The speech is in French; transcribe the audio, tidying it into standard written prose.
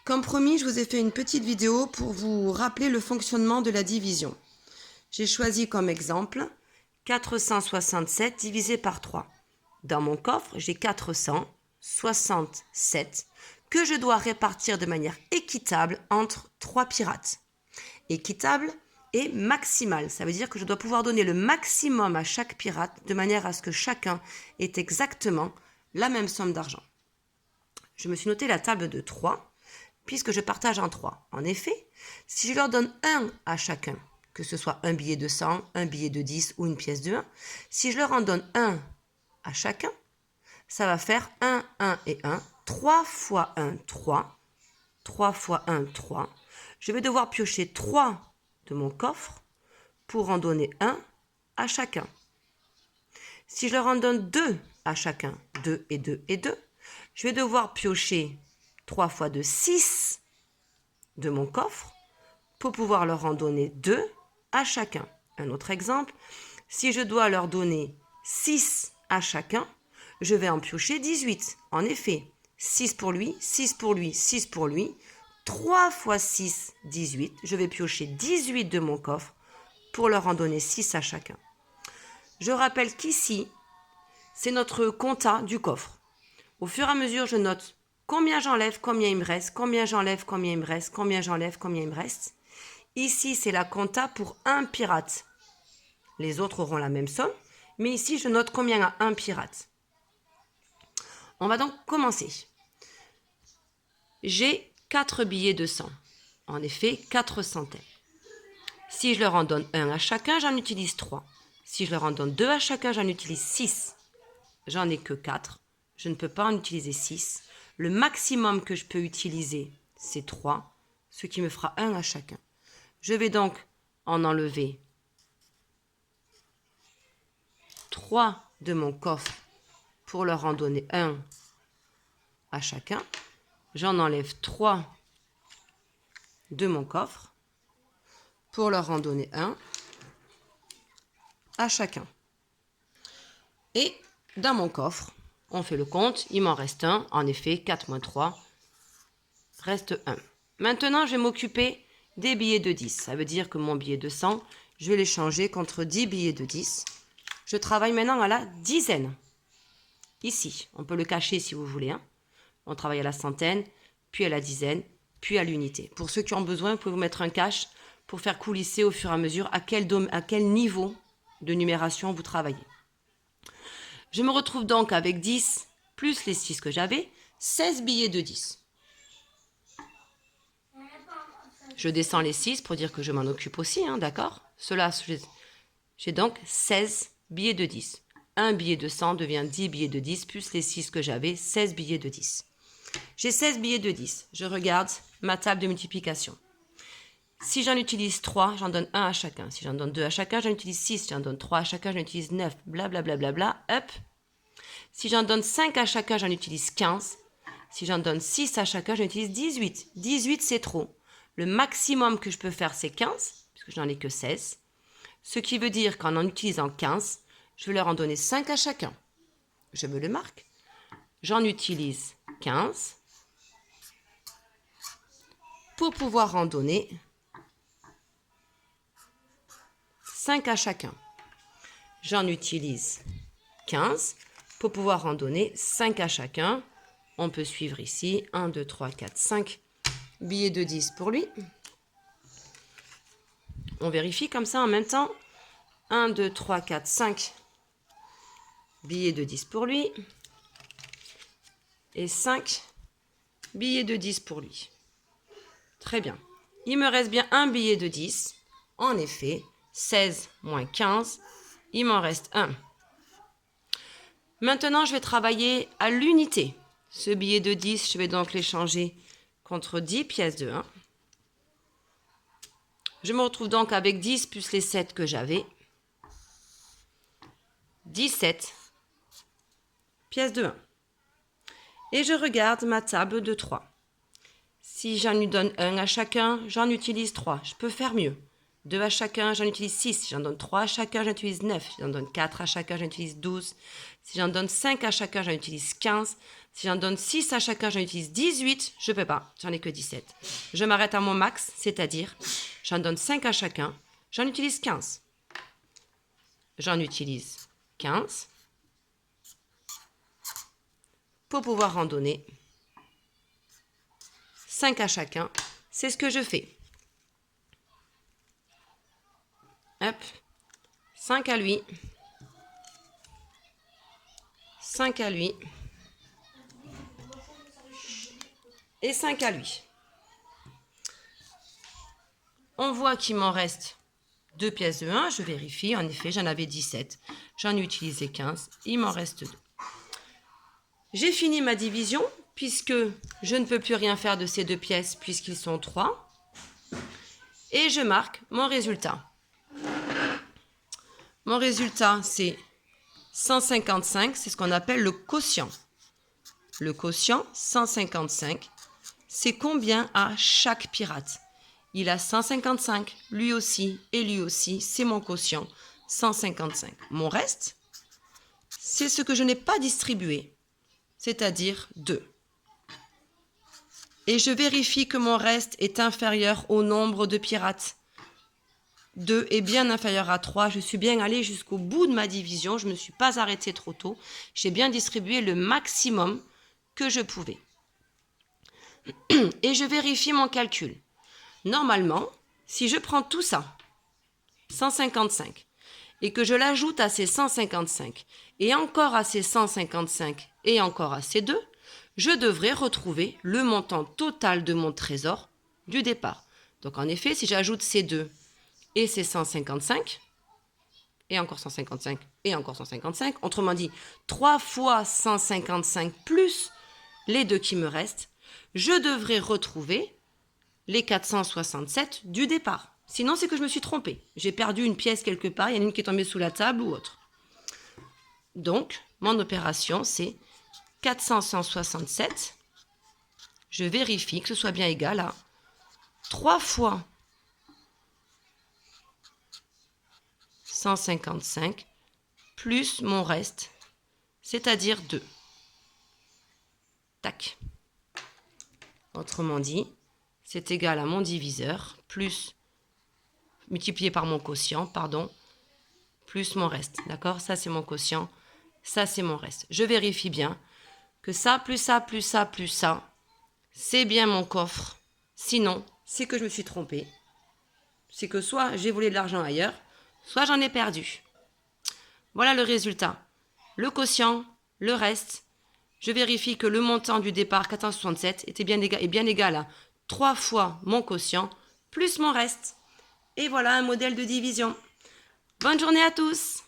Comme promis, je vous ai fait une petite vidéo pour vous rappeler le fonctionnement de la division. J'ai choisi comme exemple 467 divisé par 3. Dans mon coffre, j'ai 467 que je dois répartir de manière équitable entre 3 pirates. Équitable et maximal, ça veut dire que je dois pouvoir donner le maximum à chaque pirate de manière à ce que chacun ait exactement la même somme d'argent. Je me suis noté la table de 3 puisque je partage en 3. En effet, si je leur donne 1 à chacun, que ce soit un billet de 100, un billet de 10 ou une pièce de 1, si je leur en donne 1 à chacun, ça va faire 1, 1 et 1. 3 fois 1, 3. 3 fois 1, 3. Je vais devoir piocher 3 de mon coffre pour en donner 1 à chacun. Si je leur en donne 2 à chacun, 2 et 2 et 2, je vais devoir piocher 3 fois 2, 6 de mon coffre pour pouvoir leur en donner 2 à chacun. Un autre exemple, si je dois leur donner 6 à chacun, je vais en piocher 18. En effet, 6 pour lui, 6 pour lui, 6 pour lui. 3 fois 6, 18. Je vais piocher 18 de mon coffre pour leur en donner 6 à chacun. Je rappelle qu'ici, c'est notre compta du coffre. Au fur et à mesure, je note combien j'enlève, combien il me reste, combien j'enlève, combien il me reste, combien j'enlève, combien il me reste. Ici, c'est la compta pour un pirate. Les autres auront la même somme, mais ici, je note combien a un pirate. On va donc commencer. J'ai 4 billets de 100. En effet, 4 centaines. Si je leur en donne 1 à chacun, j'en utilise 3. Si je leur en donne 2 à chacun, j'en utilise 6. J'en ai que 4. Je ne peux pas en utiliser 6. Le maximum que je peux utiliser, c'est 3, ce qui me fera 1 à chacun. Je vais donc en enlever 3 de mon coffre pour leur en donner 1 à chacun. J'en enlève 3 de mon coffre pour leur en donner 1 à chacun. Et dans mon coffre, on fait le compte, il m'en reste 1. En effet, 4 moins 3 reste 1. Maintenant, je vais m'occuper des billets de 10. Ça veut dire que mon billet de 100, je vais l'échanger contre 10 billets de 10. Je travaille maintenant à la dizaine. Ici, on peut le cacher si vous voulez. On travaille à la centaine, puis à la dizaine, puis à l'unité. Pour ceux qui ont besoin, vous pouvez vous mettre un cache pour faire coulisser au fur et à mesure à quel niveau de numération vous travaillez. Je me retrouve donc avec 10 plus les 6 que j'avais, 16 billets de 10. Je descends les 6 pour dire que je m'en occupe aussi, d'accord ? J'ai donc 16 billets de 10. Un billet de 100 devient 10 billets de 10 plus les 6 que j'avais, 16 billets de 10. J'ai 16 billets de 10. Je regarde ma table de multiplication. Si j'en utilise 3, j'en donne 1 à chacun. Si j'en donne 2 à chacun, j'en utilise 6. Si j'en donne 3 à chacun, j'en utilise 9. Blablabla. Hop. Si j'en donne 5 à chacun, j'en utilise 15. Si j'en donne 6 à chacun, j'en utilise 18. 18, c'est trop. Le maximum que je peux faire, c'est 15, puisque je n'en ai que 16. Ce qui veut dire qu'en utilisant 15, je vais leur en donner 5 à chacun. Je me le marque. J'en utilise 15 pour pouvoir en donner 5 à chacun. J'en utilise 15 pour pouvoir en donner 5 à chacun. On peut suivre ici 1, 2, 3, 4, 5 billets de 10 pour lui. On vérifie comme ça en même temps. 1, 2, 3, 4, 5 billets de 10 pour lui. Et 5 billets de 10 pour lui. Très bien. Il me reste bien un billet de 10. En effet, 16 moins 15, il m'en reste 1. Maintenant, je vais travailler à l'unité. Ce billet de 10, je vais donc l'échanger contre 10 pièces de 1. Je me retrouve donc avec 10 plus les 7 que j'avais. 17 pièces de 1. Et je regarde ma table de 3. Si j'en lui donne 1 à chacun, j'en utilise 3. Je peux faire mieux. 2 à chacun, j'en utilise 6. Si j'en donne 3 à chacun, j'en utilise 9. Si j'en donne 4 à chacun, j'en utilise 12. Si j'en donne 5 à chacun, j'en utilise 15. Si j'en donne 6 à chacun, j'en utilise 18. Je ne peux pas, j'en ai que 17. Je m'arrête à mon max, c'est-à-dire, j'en donne 5 à chacun, j'en utilise 15. J'en utilise 15 pour pouvoir en donner 5 à chacun. C'est ce que je fais. Hop, 5 à lui, 5 à lui, et 5 à lui. On voit qu'il m'en reste 2 pièces de 1, je vérifie, en effet j'en avais 17, j'en ai utilisé 15, il m'en reste 2. J'ai fini ma division, puisque je ne peux plus rien faire de ces 2 pièces, puisqu'ils sont 3, et je marque mon résultat. Mon résultat, c'est 155, c'est ce qu'on appelle le quotient. Le quotient, 155, c'est combien à chaque pirate? Il a 155, lui aussi, c'est mon quotient, 155. Mon reste, c'est ce que je n'ai pas distribué, c'est-à-dire 2. Et je vérifie que mon reste est inférieur au nombre de pirates. 2 est bien inférieur à 3. Je suis bien allée jusqu'au bout de ma division. Je ne me suis pas arrêtée trop tôt. J'ai bien distribué le maximum que je pouvais. Et je vérifie mon calcul. Normalement, si je prends tout ça, 155, et que je l'ajoute à ces 155, et encore à ces 155, et encore à ces 2, je devrais retrouver le montant total de mon trésor du départ. Donc en effet, si j'ajoute ces 2 et ces 155, et encore 155, et encore 155, autrement dit, 3 fois 155 plus les 2 qui me restent, je devrais retrouver les 467 du départ. Sinon, c'est que je me suis trompée. J'ai perdu une pièce quelque part, il y en a une qui est tombée sous la table ou autre. Donc, mon opération, c'est 467. Je vérifie que ce soit bien égal à 3 fois 155 plus mon reste, c'est-à-dire 2. Tac. Autrement dit, c'est égal à mon diviseur, plus, multiplié par mon quotient, pardon, plus mon reste. D'accord? Ça, c'est mon quotient. Ça, c'est mon reste. Je vérifie bien que ça, plus ça, plus ça, plus ça, c'est bien mon coffre. Sinon, c'est que je me suis trompée. C'est que soit j'ai volé de l'argent ailleurs, soit j'en ai perdu. Voilà le résultat. Le quotient, le reste. Je vérifie que le montant du départ, 467, est bien égal à 3 fois mon quotient plus mon reste. Et voilà un modèle de division. Bonne journée à tous!